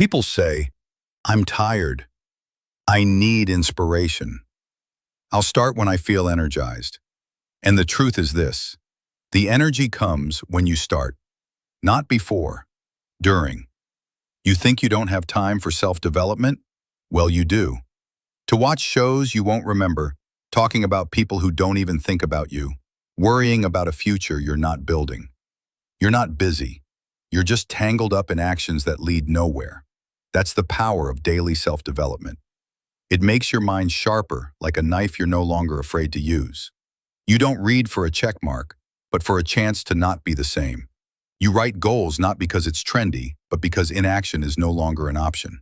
People say, I'm tired. I need inspiration. I'll start when I feel energized. And the truth is this, the energy comes when you start, not before, during. You think you don't have time for self-development? Well, you do. To watch shows you won't remember, talking about people who don't even think about you, worrying about a future you're not building. You're not busy. You're just tangled up in actions that lead nowhere. That's the power of daily self-development. It makes your mind sharper, like a knife you're no longer afraid to use. You don't read for a check mark, but for a chance to not be the same. You write goals not because it's trendy, but because inaction is no longer an option.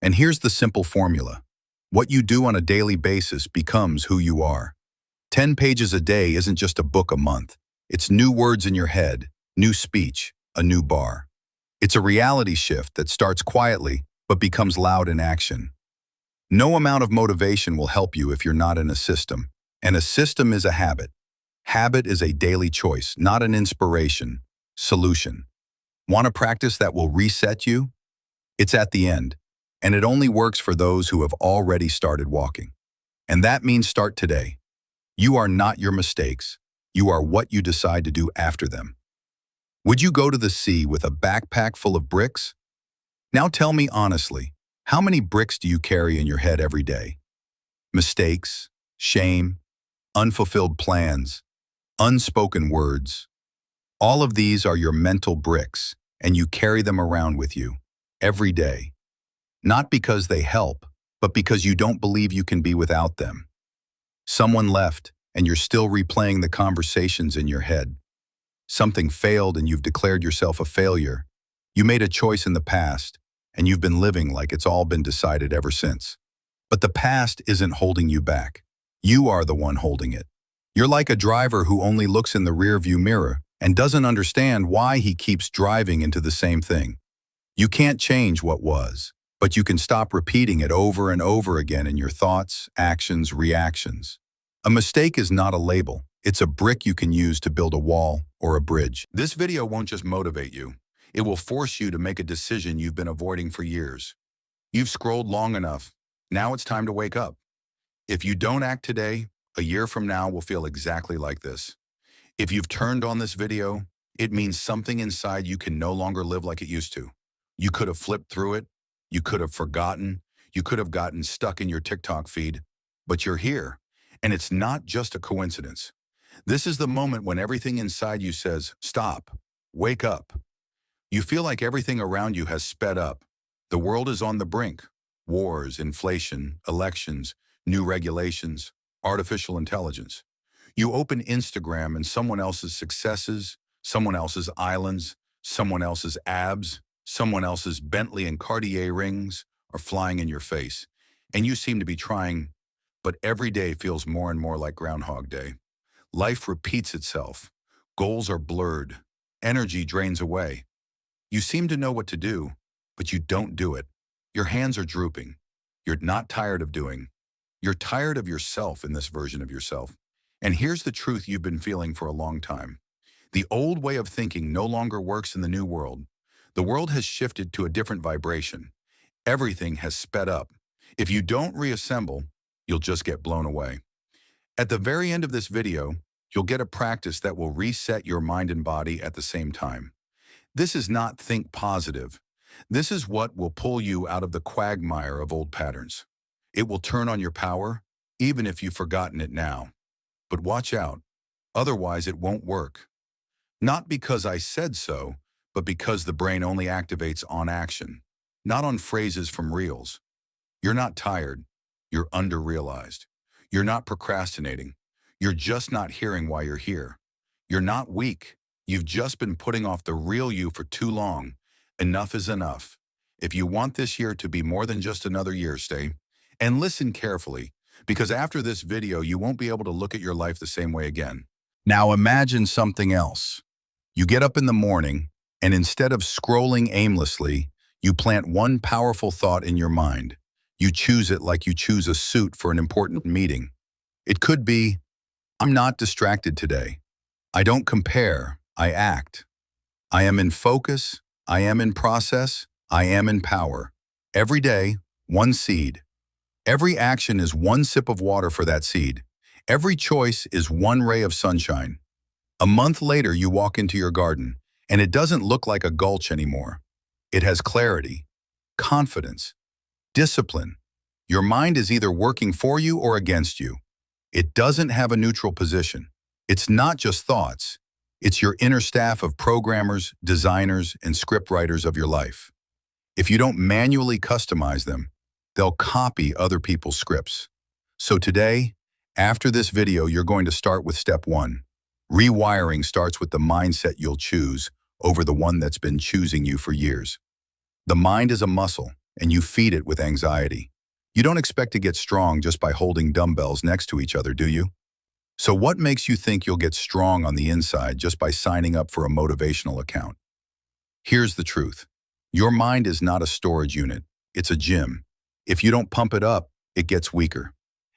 And here's the simple formula. What you do on a daily basis becomes who you are. 10 pages a day isn't just a book a month. It's new words in your head, new speech, a new bar. It's a reality shift that starts quietly, but becomes loud in action. No amount of motivation will help you if you're not in a system. And a system is a habit. Habit is a daily choice, not an inspiration. Solution. Want a practice that will reset you? It's at the end. And it only works for those who have already started walking. And that means start today. You are not your mistakes. You are what you decide to do after them. Would you go to the sea with a backpack full of bricks? Now tell me honestly, how many bricks do you carry in your head every day? Mistakes, shame, unfulfilled plans, unspoken words. All of these are your mental bricks, and you carry them around with you every day. Not because they help, but because you don't believe you can be without them. Someone left, and you're still replaying the conversations in your head. Something failed and you've declared yourself a failure. You made a choice in the past, and you've been living like it's all been decided ever since. But the past isn't holding you back. You are the one holding it. You're like a driver who only looks in the rearview mirror and doesn't understand why he keeps driving into the same thing. You can't change what was, but you can stop repeating it over and over again in your thoughts, actions, reactions. A mistake is not a label. It's a brick you can use to build a wall or a bridge. This video won't just motivate you. It will force you to make a decision you've been avoiding for years. You've scrolled long enough. Now it's time to wake up. If you don't act today, a year from now will feel exactly like this. If you've turned on this video, it means something inside you can no longer live like it used to. You could have flipped through it. You could have forgotten. You could have gotten stuck in your TikTok feed. But you're here. And it's not just a coincidence. This is the moment when everything inside you says, stop, wake up. You feel like everything around you has sped up. The world is on the brink. Wars, inflation, elections, new regulations, artificial intelligence. You open Instagram and someone else's successes, someone else's islands, someone else's abs, someone else's Bentley and Cartier rings are flying in your face. And you seem to be trying, but every day feels more and more like Groundhog Day. Life repeats itself. Goals are blurred. Energy drains away. You seem to know what to do, but you don't do it. Your hands are drooping. You're not tired of doing. You're tired of yourself in this version of yourself. And here's the truth you've been feeling for a long time. The old way of thinking no longer works in the new world. The world has shifted to a different vibration. Everything has sped up. If you don't reassemble, you'll just get blown away. At the very end of this video, you'll get a practice that will reset your mind and body at the same time. This is not think positive. This is what will pull you out of the quagmire of old patterns. It will turn on your power, even if you've forgotten it now. But watch out, otherwise it won't work. Not because I said so, but because the brain only activates on action, not on phrases from reels. You're not tired, you're under-realized. You're not procrastinating. You're just not hearing why you're here. You're not weak. You've just been putting off the real you for too long. Enough is enough. If you want this year to be more than just another year, stay. And listen carefully, because after this video, you won't be able to look at your life the same way again. Now imagine something else. You get up in the morning, and instead of scrolling aimlessly, you plant one powerful thought in your mind. You choose it like you choose a suit for an important meeting. It could be, I'm not distracted today. I don't compare, I act. I am in focus, I am in process, I am in power. Every day, one seed. Every action is one sip of water for that seed. Every choice is one ray of sunshine. A month later, you walk into your garden, and it doesn't look like a gulch anymore. It has clarity, confidence, discipline. Your mind is either working for you or against you. It doesn't have a neutral position. It's not just thoughts. It's your inner staff of programmers, designers, and scriptwriters of your life. If you don't manually customize them, they'll copy other people's scripts. So today, after this video, you're going to start with step 1. Rewiring starts with the mindset you'll choose over the one that's been choosing you for years. The mind is a muscle, and you feed it with anxiety. You don't expect to get strong just by holding dumbbells next to each other, do you? So what makes you think you'll get strong on the inside just by signing up for a motivational account? Here's the truth. Your mind is not a storage unit. It's a gym. If you don't pump it up, it gets weaker.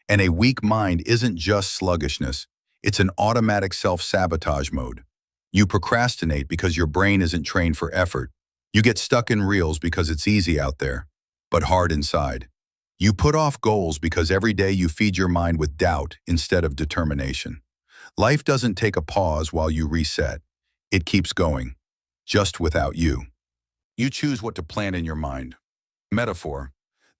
And a weak mind isn't just sluggishness. It's an automatic self-sabotage mode. You procrastinate because your brain isn't trained for effort. You get stuck in reels because it's easy out there, but hard inside. You put off goals because every day you feed your mind with doubt instead of determination. Life doesn't take a pause while you reset. It keeps going, just without you. You choose what to plant in your mind. Metaphor.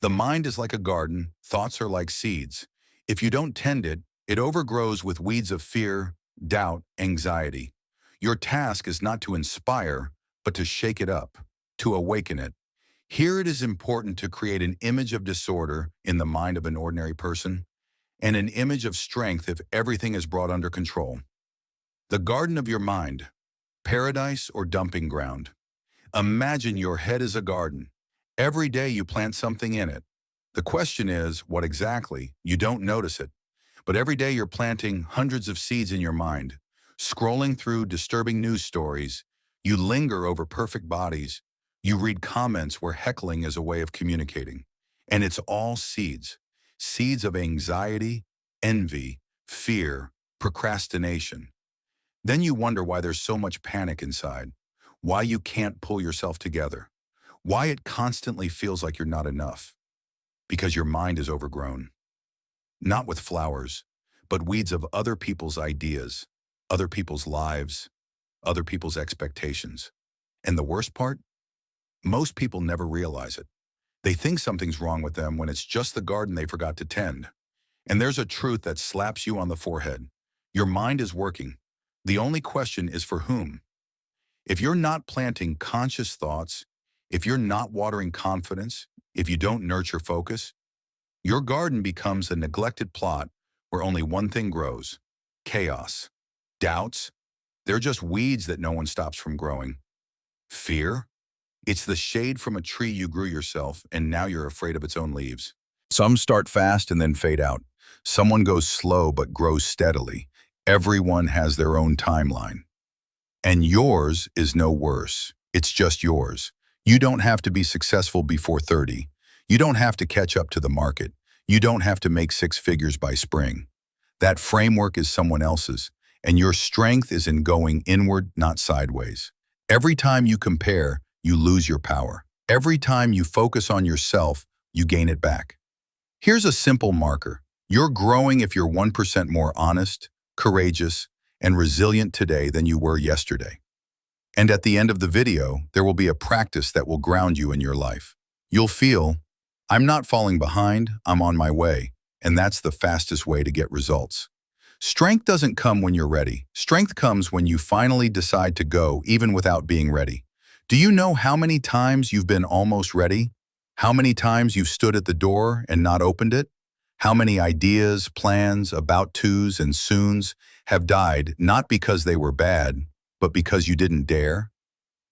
The mind is like a garden, thoughts are like seeds. If you don't tend it, it overgrows with weeds of fear, doubt, anxiety. Your task is not to inspire, but to shake it up, to awaken it. Here it is important to create an image of disorder in the mind of an ordinary person and an image of strength if everything is brought under control. The garden of your mind, paradise or dumping ground. Imagine your head is a garden. Every day you plant something in it. The question is, what exactly? You don't notice it. But every day you're planting hundreds of seeds in your mind, scrolling through disturbing news stories. You linger over perfect bodies. You read comments where heckling is a way of communicating. And it's all seeds. Seeds of anxiety, envy, fear, procrastination. Then you wonder why there's so much panic inside, why you can't pull yourself together, why it constantly feels like you're not enough. Because your mind is overgrown. Not with flowers, but weeds of other people's ideas, other people's lives, other people's expectations. And the worst part? Most people never realize it. They think something's wrong with them when it's just the garden they forgot to tend. And there's a truth that slaps you on the forehead. Your mind is working. The only question is for whom? If you're not planting conscious thoughts, if you're not watering confidence, if you don't nurture focus, your garden becomes a neglected plot where only one thing grows: chaos. Doubts, they're just weeds that no one stops from growing. Fear, it's the shade from a tree you grew yourself and now you're afraid of its own leaves. Some start fast and then fade out. Someone goes slow but grows steadily. Everyone has their own timeline. And yours is no worse. It's just yours. You don't have to be successful before 30. You don't have to catch up to the market. You don't have to make 6 figures by spring. That framework is someone else's, and your strength is in going inward, not sideways. Every time you compare, you lose your power. Every time you focus on yourself, you gain it back. Here's a simple marker. You're growing if you're 1% more honest, courageous, and resilient today than you were yesterday. And at the end of the video, there will be a practice that will ground you in your life. You'll feel, I'm not falling behind, I'm on my way, and that's the fastest way to get results. Strength doesn't come when you're ready. Strength comes when you finally decide to go, even without being ready. Do you know how many times you've been almost ready? How many times you've stood at the door and not opened it? How many ideas, plans, about-tos, and soons have died not because they were bad, but because you didn't dare?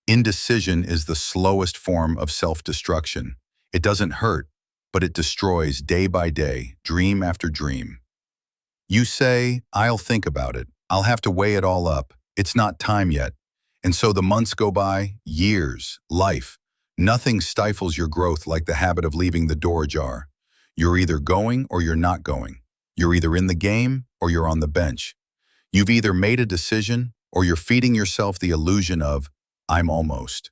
Indecision is the slowest form of self-destruction. It doesn't hurt, but it destroys day by day, dream after dream. You say, I'll think about it. I'll have to weigh it all up. It's not time yet. And so the months go by, years, life. Nothing stifles your growth like the habit of leaving the door ajar. You're either going or you're not going. You're either in the game or you're on the bench. You've either made a decision or you're feeding yourself the illusion of, I'm almost.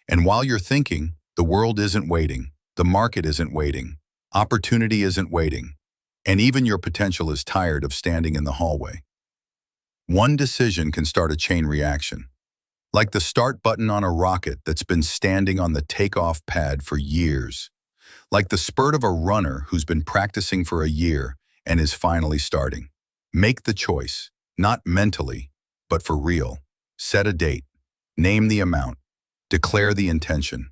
And while you're thinking, the world isn't waiting. The market isn't waiting. Opportunity isn't waiting. And even your potential is tired of standing in the hallway. One decision can start a chain reaction, like the start button on a rocket that's been standing on the takeoff pad for years, like the spurt of a runner who's been practicing for a year and is finally starting. Make the choice, not mentally, but for real. Set a date, name the amount, declare the intention.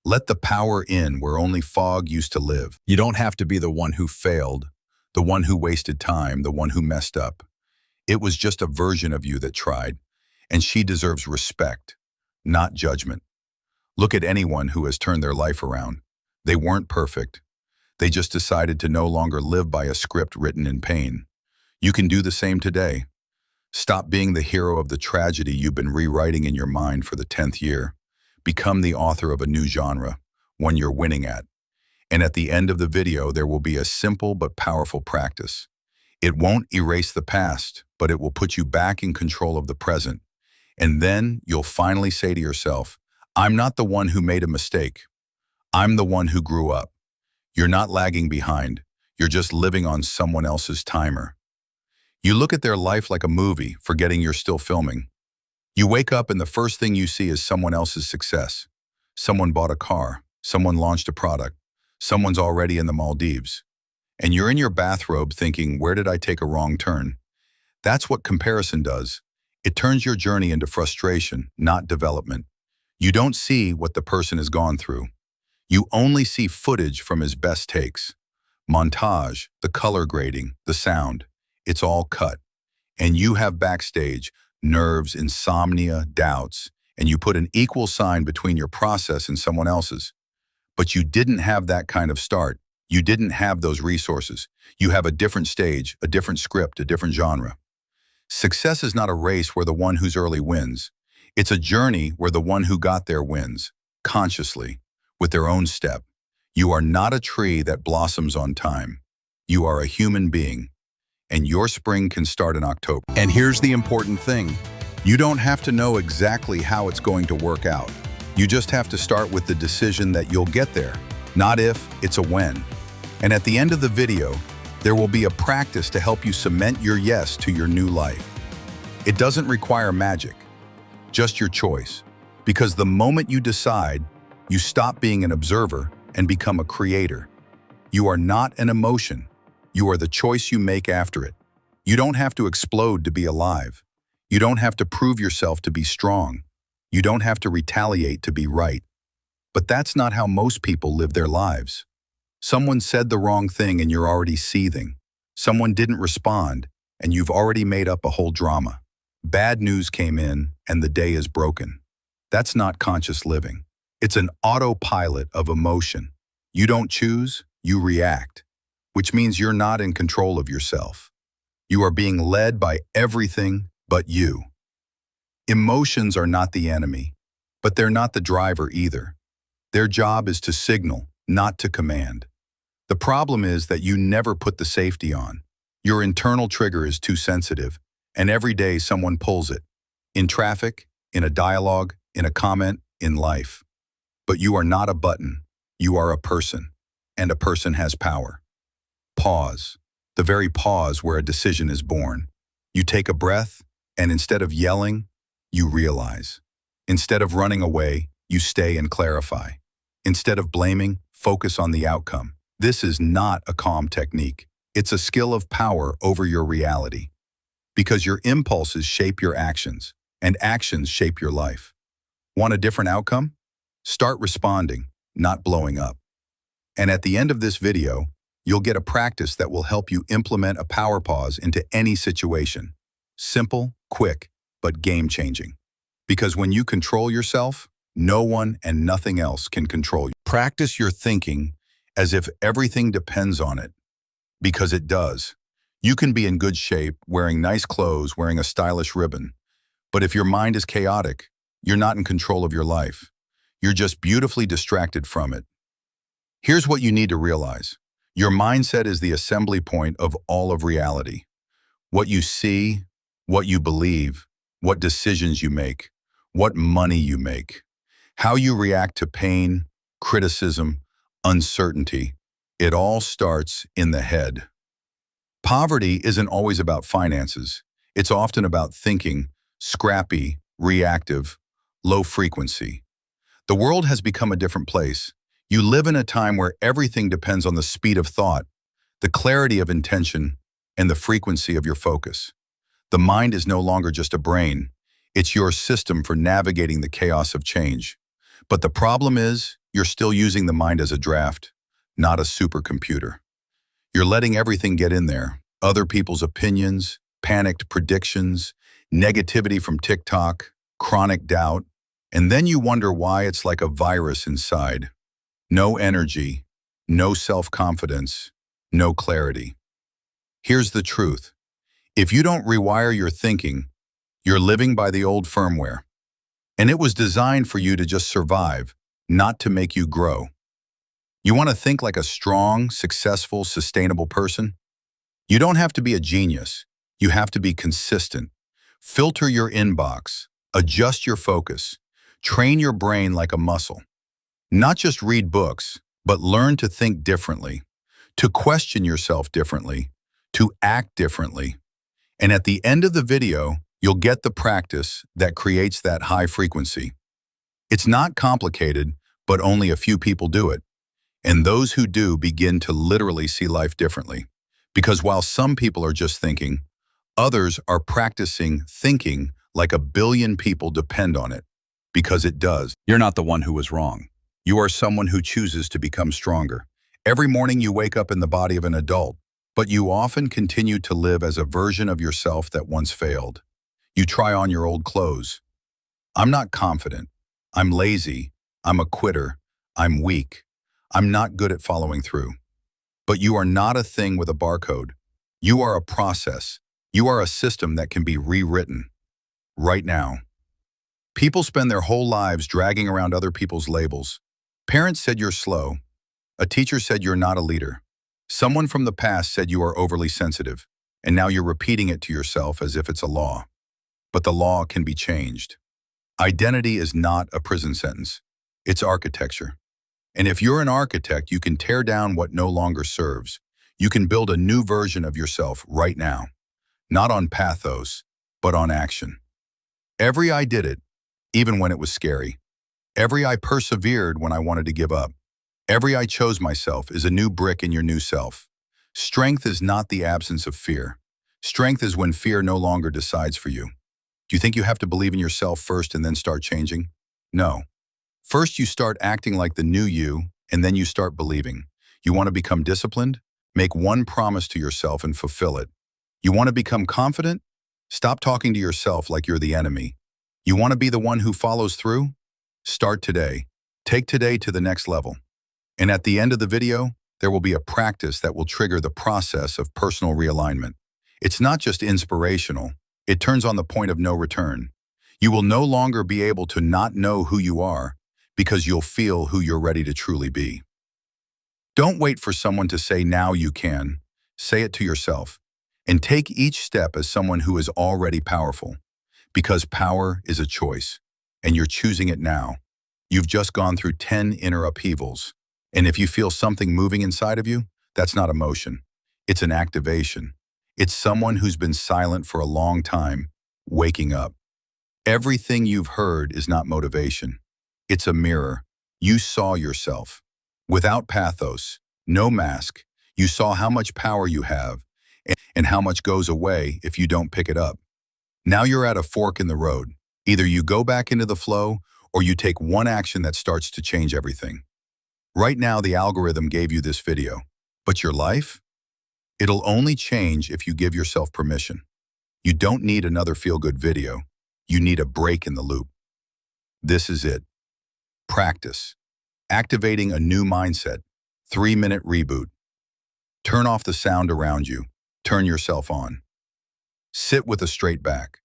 Let the power in where only fog used to live. You don't have to be the one who failed, the one who wasted time, the one who messed up. It was just a version of you that tried, and she deserves respect, not judgment. Look at anyone who has turned their life around. They weren't perfect. They just decided to no longer live by a script written in pain. You can do the same today. Stop being the hero of the tragedy you've been rewriting in your mind for the 10th year. Become the author of a new genre, one you're winning at. And at the end of the video, there will be a simple but powerful practice. It won't erase the past, but it will put you back in control of the present. And then you'll finally say to yourself, I'm not the one who made a mistake. I'm the one who grew up. You're not lagging behind. You're just living on someone else's timer. You look at their life like a movie, forgetting you're still filming. You wake up and the first thing you see is someone else's success. Someone bought a car. Someone launched a product. Someone's already in the Maldives. And you're in your bathrobe thinking, where did I take a wrong turn? That's what comparison does. It turns your journey into frustration, not development. You don't see what the person has gone through. You only see footage from his best takes. Montage, the color grading, the sound. It's all cut. And you have backstage, nerves, insomnia, doubts, and you put an equal sign between your process and someone else's. But you didn't have that kind of start. You didn't have those resources. You have a different stage, a different script, a different genre. Success is not a race where the one who's early wins. It's a journey where the one who got there wins, consciously, with their own step. You are not a tree that blossoms on time. You are a human being, and your spring can start in October. And here's the important thing. You don't have to know exactly how it's going to work out. You just have to start with the decision that you'll get there. Not if, it's a when. And at the end of the video, there will be a practice to help you cement your yes to your new life. It doesn't require magic, just your choice. Because the moment you decide, you stop being an observer and become a creator. You are not an emotion. You are the choice you make after it. You don't have to explode to be alive. You don't have to prove yourself to be strong. You don't have to retaliate to be right. But that's not how most people live their lives. Someone said the wrong thing and you're already seething. Someone didn't respond and you've already made up a whole drama. Bad news came in and the day is broken. That's not conscious living. It's an autopilot of emotion. You don't choose, you react, which means you're not in control of yourself. You are being led by everything but you. Emotions are not the enemy, but they're not the driver either. Their job is to signal, not to command. The problem is that you never put the safety on. Your internal trigger is too sensitive, and every day someone pulls it. In traffic, in a dialogue, in a comment, in life. But you are not a button. You are a person, and a person has power. Pause. The very pause where a decision is born. You take a breath, and instead of yelling, you realize. Instead of running away, you stay and clarify. Instead of blaming, focus on the outcome. This is not a calm technique. It's a skill of power over your reality. Because your impulses shape your actions, and actions shape your life. Want a different outcome? Start responding, not blowing up. And at the end of this video, you'll get a practice that will help you implement a power pause into any situation. Simple, quick, but game-changing. Because when you control yourself, no one and nothing else can control you. Practice your thinking as if everything depends on it, because it does. You can be in good shape, wearing nice clothes, wearing a stylish ribbon. But if your mind is chaotic, you're not in control of your life. You're just beautifully distracted from it. Here's what you need to realize. Your mindset is the assembly point of all of reality. What you see, what you believe, what decisions you make, what money you make, how you react to pain, criticism, uncertainty. It all starts in the head. Poverty isn't always about finances. It's often about thinking, scrappy, reactive, low frequency. The world has become a different place. You live in a time where everything depends on the speed of thought, the clarity of intention, and the frequency of your focus. The mind is no longer just a brain. It's your system for navigating the chaos of change. But the problem is, you're still using the mind as a draft, not a supercomputer. You're letting everything get in there. Other people's opinions, panicked predictions, negativity from TikTok, chronic doubt, and then you wonder why it's like a virus inside. No energy, no self-confidence, no clarity. Here's the truth. If you don't rewire your thinking, you're living by the old firmware. And it was designed for you to just survive, not to make you grow. You want to think like a strong, successful, sustainable person? You don't have to be a genius. You have to be consistent. Filter your inbox. Adjust your focus. Train your brain like a muscle. Not just read books, but learn to think differently, to question yourself differently, to act differently. And at the end of the video, you'll get the practice that creates that high frequency. It's not complicated, but only a few people do it. And those who do begin to literally see life differently. Because while some people are just thinking, others are practicing thinking like a billion people depend on it. Because it does. You're not the one who was wrong. You are someone who chooses to become stronger. Every morning you wake up in the body of an adult, but you often continue to live as a version of yourself that once failed. You try on your old clothes. I'm not confident. I'm lazy. I'm a quitter. I'm weak. I'm not good at following through. But you are not a thing with a barcode. You are a process. You are a system that can be rewritten. Right now. People spend their whole lives dragging around other people's labels. Parents said you're slow. A teacher said you're not a leader. Someone from the past said you are overly sensitive, and now you're repeating it to yourself as if it's a law. But the law can be changed. Identity is not a prison sentence. It's architecture. And if you're an architect, you can tear down what no longer serves. You can build a new version of yourself right now. Not on pathos, but on action. Every I did it, even when it was scary. Every I persevered when I wanted to give up. Every I chose myself is a new brick in your new self. Strength is not the absence of fear. Strength is when fear no longer decides for you. Do you think you have to believe in yourself first and then start changing? No. First you start acting like the new you, and then you start believing. You want to become disciplined? Make one promise to yourself and fulfill it. You want to become confident? Stop talking to yourself like you're the enemy. You want to be the one who follows through? Start today. Take today to the next level. And at the end of the video, there will be a practice that will trigger the process of personal realignment. It's not just inspirational. It turns on the point of no return. You will no longer be able to not know who you are because you'll feel who you're ready to truly be. Don't wait for someone to say now you can. Say it to yourself. And take each step as someone who is already powerful. Because power is a choice, and you're choosing it now. You've just gone through 10 inner upheavals. And if you feel something moving inside of you, that's not emotion. It's an activation. It's someone who's been silent for a long time, waking up. Everything you've heard is not motivation. It's a mirror. You saw yourself. Without pathos, no mask, you saw how much power you have and how much goes away if you don't pick it up. Now you're at a fork in the road. Either you go back into the flow or you take one action that starts to change everything. Right now, the algorithm gave you this video, but your life? It'll only change if you give yourself permission. You don't need another feel-good video. You need a break in the loop. This is it. Practice. Activating a new mindset. 3-minute reboot. Turn off the sound around you. Turn yourself on. Sit with a straight back.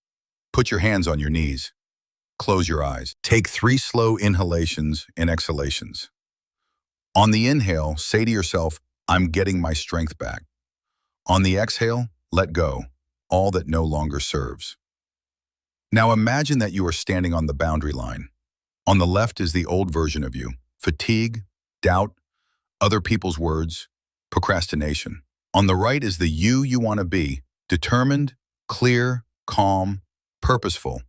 Put your hands on your knees. Close your eyes. Take 3 slow inhalations and exhalations. On the inhale, say to yourself, I'm getting my strength back. On the exhale, let go, all that no longer serves. Now imagine that you are standing on the boundary line. On the left is the old version of you, fatigue, doubt, Other people's words, procrastination. On the right is the you want to be, determined, clear, calm, purposeful.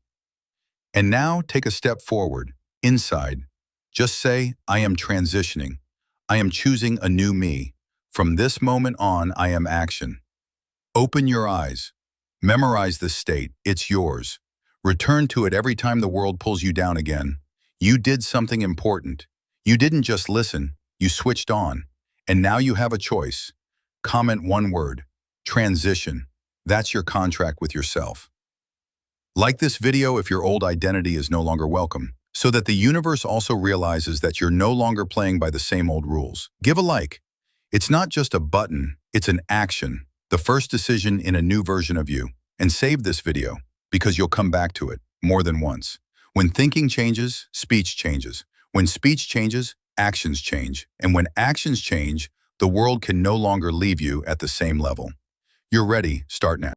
And now take a step forward, inside. Just say, I am transitioning. I am choosing a new me. From this moment on, I am action. Open your eyes. Memorize this state. It's yours. Return to it every time the world pulls you down again. You did something important. You didn't just listen, you switched on. And now you have a choice. Comment one word. Transition. That's your contract with yourself. Like this video if your old identity is no longer welcome, so that the universe also realizes that you're no longer playing by the same old rules. Give a like. It's not just a button, it's an action, the first decision in a new version of you. And save this video, because you'll come back to it more than once. When thinking changes, speech changes. When speech changes, actions change. And when actions change, the world can no longer leave you at the same level. You're ready, start now.